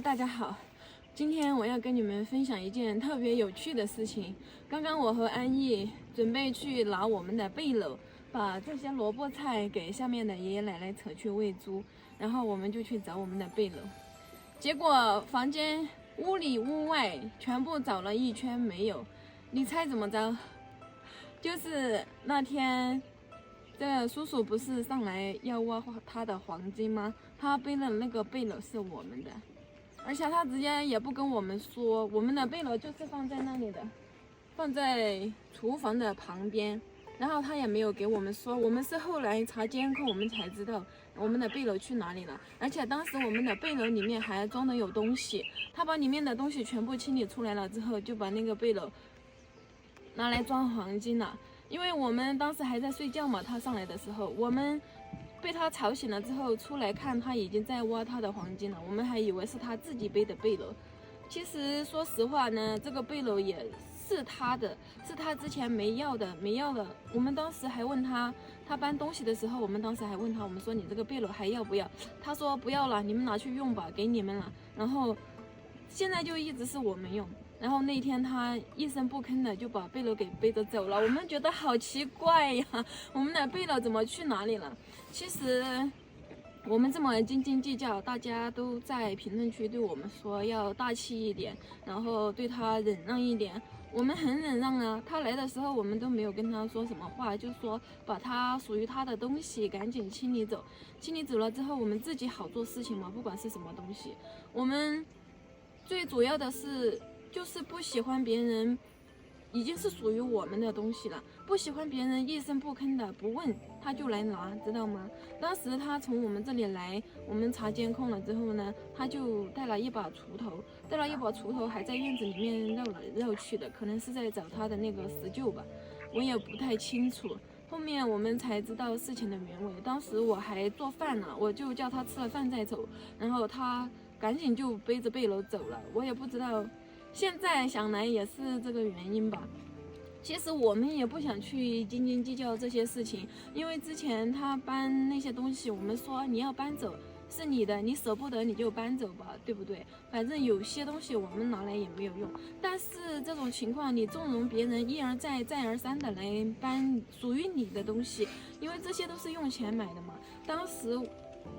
大家好，今天我要跟你们分享一件特别有趣的事情。刚刚我和安逸准备去拿我们的背篓，把这些萝卜菜给下面的爷爷奶奶扯去喂猪，然后我们就去找我们的背篓。结果房间屋里屋外全部找了一圈没有，你猜怎么着？就是那天这叔叔不是上来要挖他的黄金吗？他背的那个背篓是我们的，而且他直接也不跟我们说，我们的背篓就是放在那里的，放在厨房的旁边，然后他也没有给我们说，我们是后来查监控我们才知道我们的背篓去哪里了，而且当时我们的背篓里面还装的有东西，他把里面的东西全部清理出来了之后，就把那个背篓拿来装黄金了。因为我们当时还在睡觉嘛，他上来的时候，我们被他吵醒了之后出来看，他已经在挖他的黄金了，我们还以为是他自己背的背篓。其实说实话呢，这个背篓也是他的，是他之前没要的。我们当时还问他，他搬东西的时候，我们当时还问他，我们说你这个背篓还要不要？他说不要了，你们拿去用吧，给你们了。然后现在就一直是我们用。然后那天他一声不吭的就把背篓给背着走了，我们觉得好奇怪呀，我们的背篓怎么去哪里了？其实我们这么斤斤计较，大家都在评论区对我们说要大气一点，然后对他忍让一点。我们很忍让啊，他来的时候我们都没有跟他说什么话，就说把他属于他的东西赶紧清理走，清理走了之后我们自己好做事情嘛，不管是什么东西。我们最主要的是就是不喜欢别人，已经是属于我们的东西了，不喜欢别人一声不吭的不问他就来拿，知道吗？当时他从我们这里来，我们查监控了之后呢，他就带了一把锄头，还在院子里面绕来绕去的，可能是在找他的那个石臼吧，我也不太清楚。后面我们才知道事情的原委，当时我还做饭呢，我就叫他吃了饭再走，然后他赶紧就背着背篓走了，我也不知道。现在想来也是这个原因吧。其实我们也不想去斤斤计较这些事情，因为之前他搬那些东西，我们说你要搬走是你的，你舍不得你就搬走吧，对不对？反正有些东西我们拿来也没有用。但是这种情况，你纵容别人一而再再而三的来搬属于你的东西，因为这些都是用钱买的嘛。当时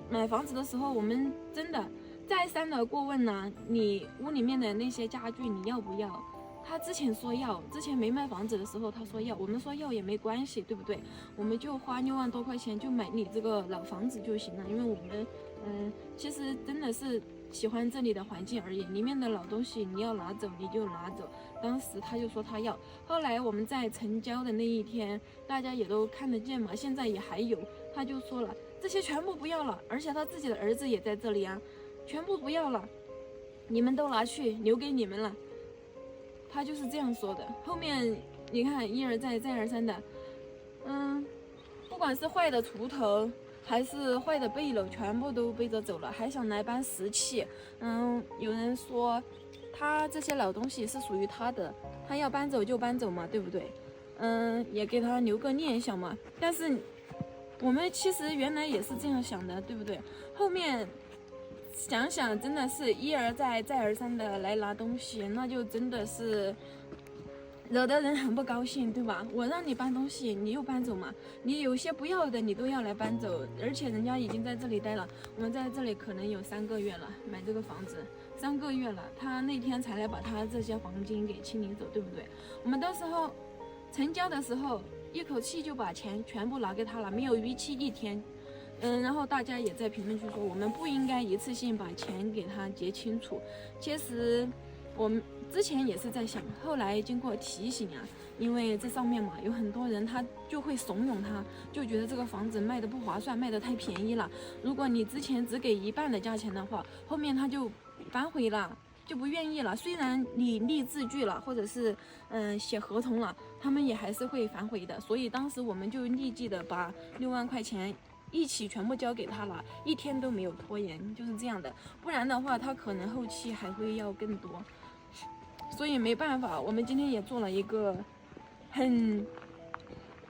买房子的时候，我们真的再三的过问呢，你屋里面的那些家具你要不要？他之前说要，之前没卖房子的时候他说要，我们说要也没关系，对不对？我们就花6万多块钱就买你这个老房子就行了，因为我们其实真的是喜欢这里的环境而已，里面的老东西你要拿走你就拿走。当时他就说他要，后来我们在成交的那一天，大家也都看得见嘛，现在也还有，他就说了这些全部不要了，而且他自己的儿子也在这里啊，全部不要了，你们都拿去留给你们了。他就是这样说的。后面你看一而再再而三的，不管是坏的锄头还是坏的背篓，全部都背着走了，还想来搬石器。有人说他这些老东西是属于他的，他要搬走就搬走嘛，对不对？也给他留个念想嘛。但是我们其实原来也是这样想的，对不对？后面想想真的是一而再再而三的来拿东西，那就真的是惹得人很不高兴，对吧？我让你搬东西你又搬走嘛，你有些不要的你都要来搬走，而且人家已经在这里待了，我们在这里可能有3个月了，买这个房子3个月了，他那天才来把他这些黄金给清理走，对不对？我们到时候成交的时候一口气就把钱全部拿给他了，没有逾期1天。然后大家也在评论区说，我们不应该一次性把钱给他结清楚。其实我们之前也是在想，后来经过提醒啊，因为这上面嘛有很多人他就会怂恿他，就觉得这个房子卖的不划算，卖的太便宜了。如果你之前只给1半的价钱的话，后面他就反悔了，就不愿意了。虽然你立字据了，或者是写合同了，他们也还是会反悔的。所以当时我们就立即的把6万块钱一起全部交给他了，1天都没有拖延，就是这样的。不然的话，他可能后期还会要更多。所以没办法，我们今天也做了一个很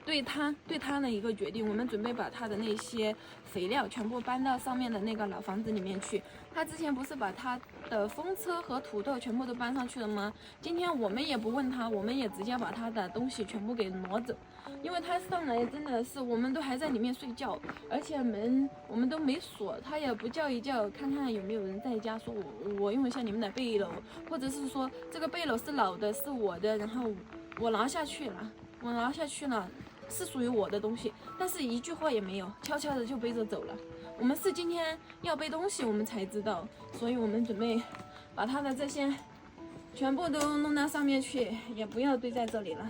对他的一个决定，我们准备把他的那些肥料全部搬到上面的那个老房子里面去。他之前不是把他的风车和土豆全部都搬上去了吗？今天我们也不问他，我们也直接把他的东西全部给挪走，因为他上来真的是我们都还在里面睡觉，而且门我们都没锁，他也不叫一叫看看有没有人在家，说我用一下你们的背篓，或者是说这个背篓是老的，是我的，然后我拿下去了。是属于我的东西，但是一句话也没有，悄悄的就背着走了。我们是今天要背东西，我们才知道，所以我们准备把他的这些全部都弄到上面去，也不要堆在这里了，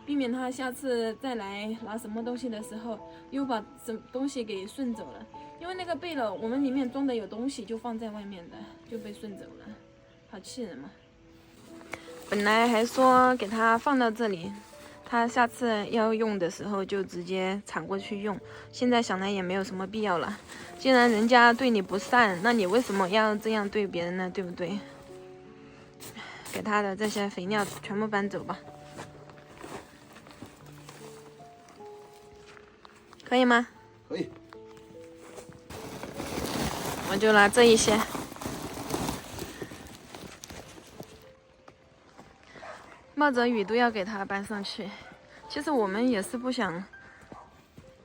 避免他下次再来拿什么东西的时候又把什么东西给顺走了。因为那个背篓我们里面装的有东西，就放在外面的就被顺走了，好气人嘛！本来还说给他放到这里，他下次要用的时候就直接铲过去用，现在想来也没有什么必要了。既然人家对你不善，那你为什么要这样对别人呢？对不对？给他的这些肥料全部搬走吧，可以吗？可以。我就拿这一些。冒着雨都要给他搬上去。其实我们也是不想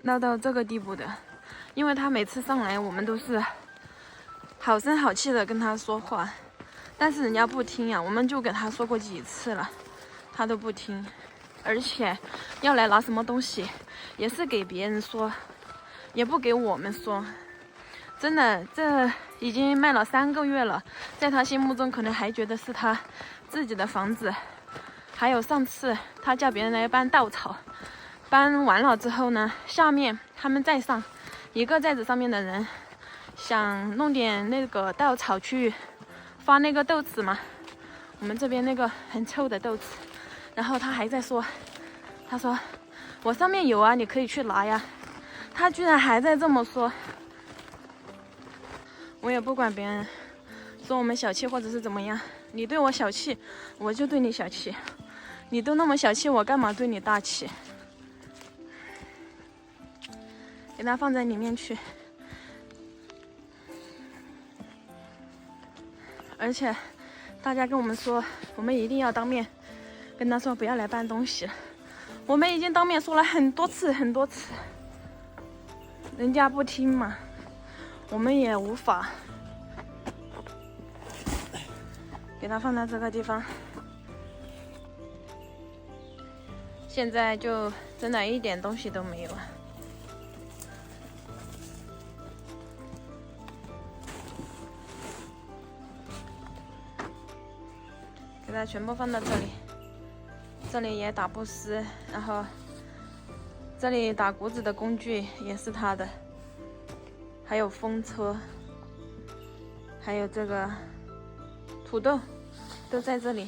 闹到这个地步的，因为他每次上来，我们都是好声好气的跟他说话，但是人家不听呀。我们就给他说过几次了，他都不听，而且要来拿什么东西，也是给别人说，也不给我们说。真的，这已经卖了3个月了，在他心目中可能还觉得是他自己的房子。还有上次他叫别人来搬稻草，搬完了之后呢，下面他们再上一个寨子上面的人想弄点那个稻草去发那个豆豉嘛，我们这边那个很臭的豆豉，然后他还在说，他说我上面有啊，你可以去拿呀，他居然还在这么说。我也不管别人说我们小气或者是怎么样，你对我小气，我就对你小气。你都那么小气，我干嘛对你大气？给它放在里面去。而且大家跟我们说，我们一定要当面跟他说不要来搬东西。我们已经当面说了很多次，人家不听嘛，我们也无法。给它放到这个地方。现在就真的一点东西都没有了。给它全部放到这里，这里也打不湿，然后这里打谷子的工具也是他的，还有风车，还有这个土豆都在这里。